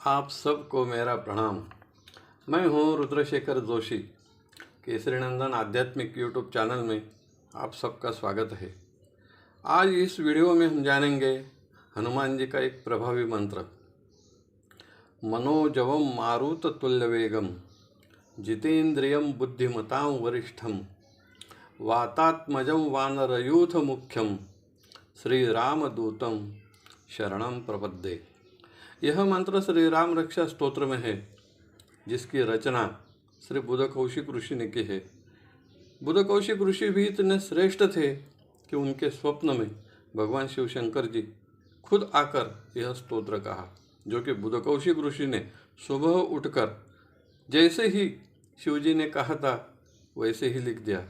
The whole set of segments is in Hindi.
आप सबको मेरा प्रणाम। मैं हूँ रुद्रशेखर जोशी। केसरी नंदन आध्यात्मिक यूट्यूब चैनल में आप सबका स्वागत है। आज इस वीडियो में हम जानेंगे हनुमान जी का एक प्रभावी मंत्र, मनोजवम मारुत तुल्य वेगम जितेन्द्रियम बुद्धिमतां वरिष्ठम वातात्मजं वानरयूथ मुख्यम श्री रामदूतम शरणं प्रपद्ये। यह मंत्र श्री राम रक्षा स्तोत्र में है, जिसकी रचना श्री बुध कौशिक ऋषि ने की है। बुध कौशिक ऋषि भी इतने श्रेष्ठ थे कि उनके स्वप्न में भगवान शिव शंकर जी खुद आकर यह स्तोत्र कहा, जो कि बुध कौशिक ऋषि ने सुबह उठकर जैसे ही शिव जी ने कहा था वैसे ही लिख दिया।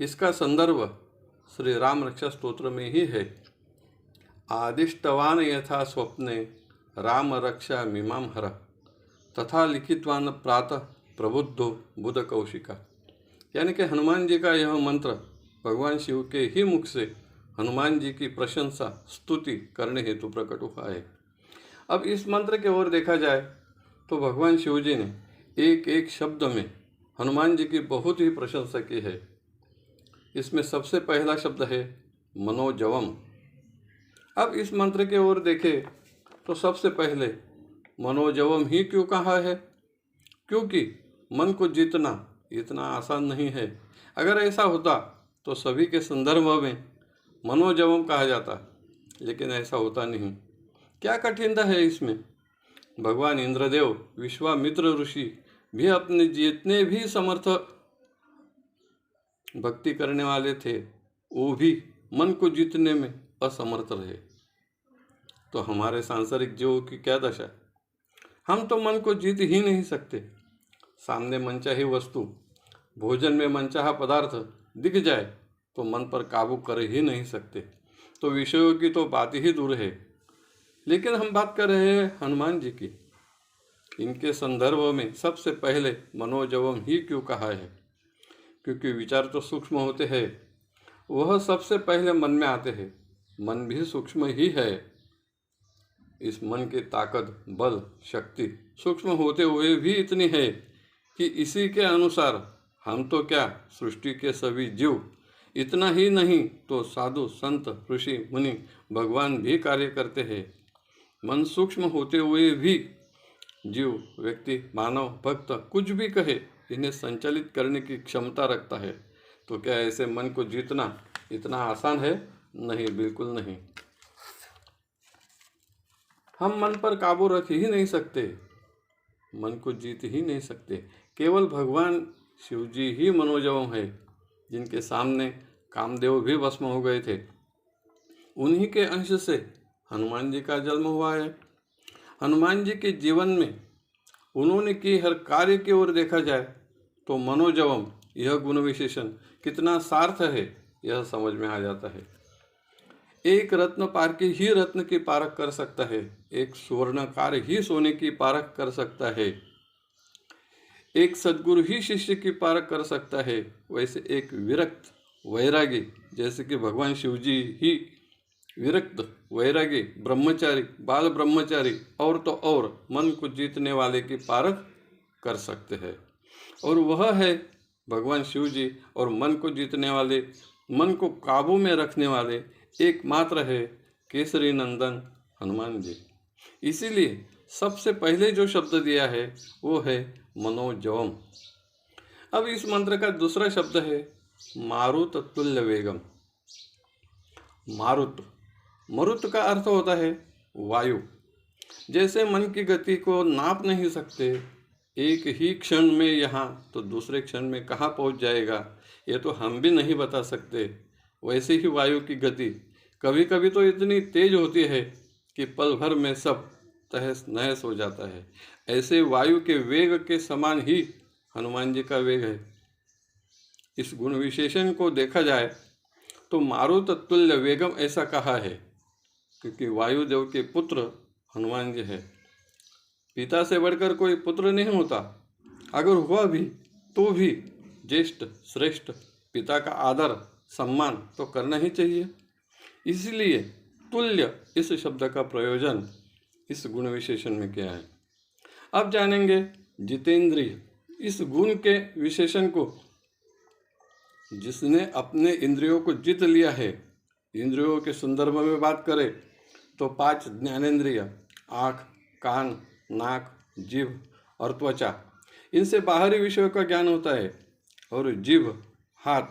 इसका संदर्भ श्री राम रक्षा स्तोत्र में ही है। आदिष्टवान यथा स्वप्ने राम रक्षा मीमां हर तथा लिखितवान प्रातः प्रबुद्धो बुध कौशिका। यानी कि हनुमान जी का यह मंत्र भगवान शिव के ही मुख से हनुमान जी की प्रशंसा स्तुति करने हेतु प्रकट हुआ है। अब इस मंत्र की ओर देखा जाए तो भगवान शिव जी ने एक एक शब्द में हनुमान जी की बहुत ही प्रशंसा की है। इसमें सबसे पहला शब्द है मनोजवम। अब इस मंत्र की ओर देखें तो सबसे पहले मनोजवम ही क्यों कहा है? क्योंकि मन को जीतना इतना आसान नहीं है। अगर ऐसा होता तो सभी के संदर्भ में मनोजवम कहा जाता, लेकिन ऐसा होता नहीं। क्या कठिनता है इसमें? भगवान इंद्रदेव विश्वामित्र ऋषि भी अपने जितने भी समर्थ भक्ति करने वाले थे, वो भी मन को जीतने में असमर्थ रहे। तो हमारे सांसारिक जीवों की क्या दशा? हम तो मन को जीत ही नहीं सकते। सामने मनचाही वस्तु, भोजन में मनचाहा पदार्थ दिख जाए तो मन पर काबू कर ही नहीं सकते। तो विषयों की तो बात ही दूर है। लेकिन हम बात कर रहे हैं हनुमान जी की। इनके संदर्भ में सबसे पहले मनोजवम ही क्यों कहा है? क्योंकि विचार तो सूक्ष्म होते हैं, वह सबसे पहले मन में आते हैं। मन भी सूक्ष्म ही है। इस मन की ताकत, बल, शक्ति सूक्ष्म होते हुए भी इतनी है कि इसी के अनुसार हम तो क्या, सृष्टि के सभी जीव, इतना ही नहीं तो साधु संत ऋषि मुनि भगवान भी कार्य करते हैं। मन सूक्ष्म होते हुए भी जीव, व्यक्ति, मानव, भक्त कुछ भी कहे, इन्हें संचालित करने की क्षमता रखता है। तो क्या ऐसे मन को जीतना इतना आसान है? नहीं, बिल्कुल नहीं। हम मन पर काबू रख ही नहीं सकते, मन को जीत ही नहीं सकते। केवल भगवान शिव जी ही मनोजवम है, जिनके सामने कामदेव भी भस्म हो गए थे। उन्हीं के अंश से हनुमान जी का जन्म हुआ है। हनुमान जी के जीवन में उन्होंने की हर कार्य की ओर देखा जाए तो मनोजवम यह गुण विशेषण कितना सार्थ है, यह समझ में आ जाता है। एक रत्न पारखी ही रत्न की पारख कर सकता है, एक सुवर्णकार ही सोने की पारख कर सकता है, एक सद्गुरु ही शिष्य की पारख कर सकता है। वैसे एक विरक्त वैरागी, जैसे कि भगवान शिव जी ही विरक्त वैरागी, ब्रह्मचारी, बाल ब्रह्मचारी और तो और मन को जीतने वाले की पारख कर सकते हैं। और वह है भगवान शिव जी। और मन को जीतने वाले, मन को काबू में रखने वाले एकमात्र है केसरी नंदन हनुमान जी। इसीलिए सबसे पहले जो शब्द दिया है वो है मनोजवम। अब इस मंत्र का दूसरा शब्द है मारुत तुल्य वेगम। मारुत, मरुत का अर्थ होता है वायु। जैसे मन की गति को नाप नहीं सकते, एक ही क्षण में यहाँ तो दूसरे क्षण में कहाँ पहुँच जाएगा ये तो हम भी नहीं बता सकते। वैसे ही वायु की गति कभी कभी तो इतनी तेज होती है कि पल भर में सब तहस नहस हो जाता है। ऐसे वायु के वेग के समान ही हनुमान जी का वेग है। इस गुण विशेषण को देखा जाए तो मारुत तुल्य वेगम ऐसा कहा है क्योंकि वायुदेव के पुत्र हनुमान जी है। पिता से बढ़कर कोई पुत्र नहीं होता। अगर हुआ भी तो भी ज्येष्ठ श्रेष्ठ पिता का आदर सम्मान तो करना ही चाहिए। इसलिए तुल्य इस शब्द का प्रयोजन इस गुण विशेषण में किया है। अब जानेंगे जितेंद्रिय इस गुण के विशेषण को। जिसने अपने इंद्रियों को जीत लिया है। इंद्रियों के संदर्भ में बात करें तो 5 ज्ञानेंद्रिय आँख, कान, नाक, जीभ और त्वचा, इनसे बाहरी विषयों का ज्ञान होता है। और जीभ, हाथ,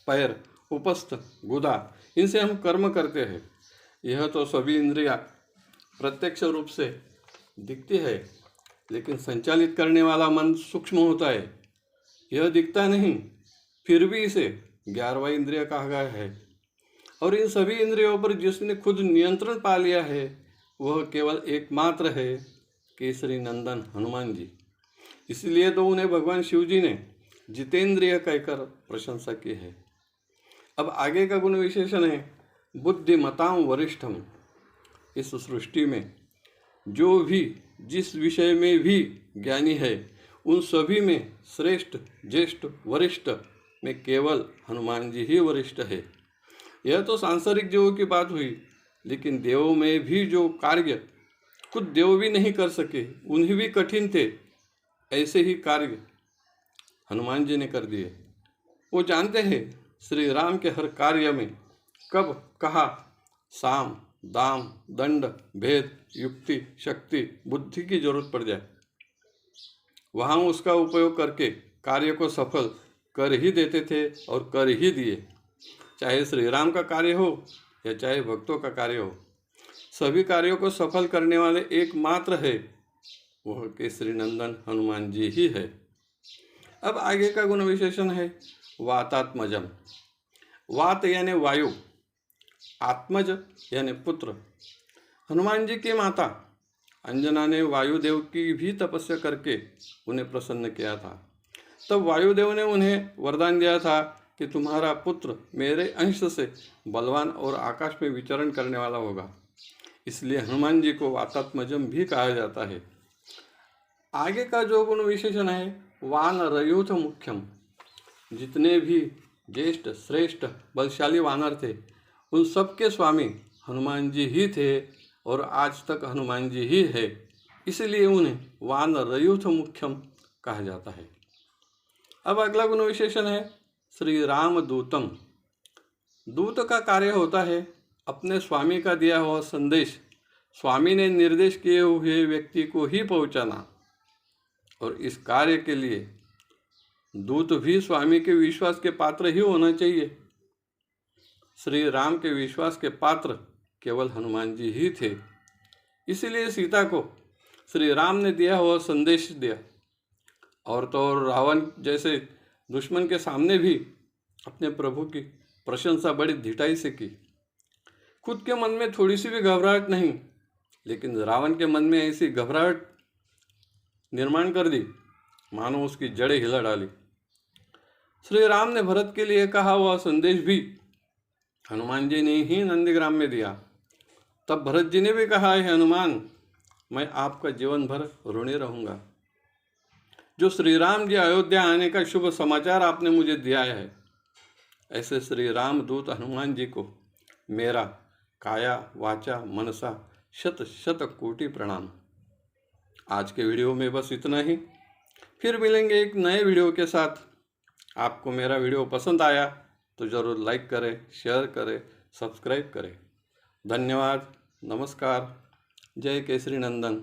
पैर, उपस्थ, गुदा, इनसे हम कर्म करते हैं। यह तो सभी इंद्रियां प्रत्यक्ष रूप से दिखती है, लेकिन संचालित करने वाला मन सूक्ष्म होता है। यह दिखता नहीं, फिर भी इसे 11वां इंद्रिय कहा गया है। और इन सभी इंद्रियों पर जिसने खुद नियंत्रण पा लिया है वह केवल एकमात्र है, केसरी नंदन हनुमान जी। इसलिए तो उन्हें भगवान शिव जी ने जितेंद्रिय कहकर प्रशंसा की है। अब आगे का गुण विशेषण है बुद्धिमतां वरिष्ठम। इस सृष्टि में जो भी जिस विषय में भी ज्ञानी है उन सभी में श्रेष्ठ, ज्येष्ठ, वरिष्ठ में केवल हनुमान जी ही वरिष्ठ है। यह तो सांसारिक जीवों की बात हुई, लेकिन देवों में भी जो कार्य खुद देव भी नहीं कर सके, उन्हें भी कठिन थे, ऐसे ही कार्य हनुमान जी ने कर दिए। वो जानते हैं श्री राम के हर कार्य में कब, कहाँ, साम, दाम, दंड, भेद, युक्ति, शक्ति, बुद्धि की जरूरत पड़ जाए, वहाँ उसका उपयोग करके कार्य को सफल कर ही देते थे और कर ही दिए। चाहे श्री राम का कार्य हो या चाहे भक्तों का कार्य हो, सभी कार्यों को सफल करने वाले एकमात्र है, वह केसरी नंदन हनुमान जी ही है। अब आगे का गुण विशेषण है वातात्मजम। वात यानी वायु, आत्मज यानी पुत्र। हनुमान जी की माता अंजना ने वायुदेव की भी तपस्या करके उन्हें प्रसन्न किया था। तब वायुदेव ने उन्हें वरदान दिया था कि तुम्हारा पुत्र मेरे अंश से बलवान और आकाश में विचरण करने वाला होगा। इसलिए हनुमान जी को वातात्मजम भी कहा जाता है। आगे का जो गुण विशेषण है वानरयूथ मुख्यम। जितने भी ज्येष्ठ, श्रेष्ठ, बलशाली वानर थे उन सबके स्वामी हनुमान जी ही थे और आज तक हनुमान जी ही है। इसलिए उन्हें वानरयूथ मुख्यम कहा जाता है। अब अगला गुण विशेषण है श्री राम दूतम। दूत का कार्य होता है अपने स्वामी का दिया हुआ संदेश स्वामी ने निर्देश किए हुए व्यक्ति को ही पहुंचाना। और इस कार्य के लिए दूत भी स्वामी के विश्वास के पात्र ही होना चाहिए। श्री राम के विश्वास के पात्र केवल हनुमान जी ही थे। इसलिए सीता को श्री राम ने दिया हुआ संदेश दिया। और तो और रावण जैसे दुश्मन के सामने भी अपने प्रभु की प्रशंसा बड़ी ढिठाई से की। खुद के मन में थोड़ी सी भी घबराहट नहीं, लेकिन रावण के मन में ऐसी घबराहट निर्माण कर दी मानो उसकी जड़ें हिला डाली। श्री राम ने भरत के लिए कहा हुआ संदेश भी हनुमान जी ने ही नंदीग्राम में दिया। तब भरत जी ने भी कहा है हनुमान, मैं आपका जीवन भर ऋणी रहूंगा। जो श्री राम जी अयोध्या आने का शुभ समाचार आपने मुझे दिया है, ऐसे श्री राम दूत हनुमान जी को मेरा काया वाचा मनसा शत शत कोटि प्रणाम। आज के वीडियो में बस इतना ही। फिर मिलेंगे एक नए वीडियो के साथ। आपको मेरा वीडियो पसंद आया तो ज़रूर लाइक करें, शेयर करें, सब्सक्राइब करें। धन्यवाद। नमस्कार। जय केसरी नंदन।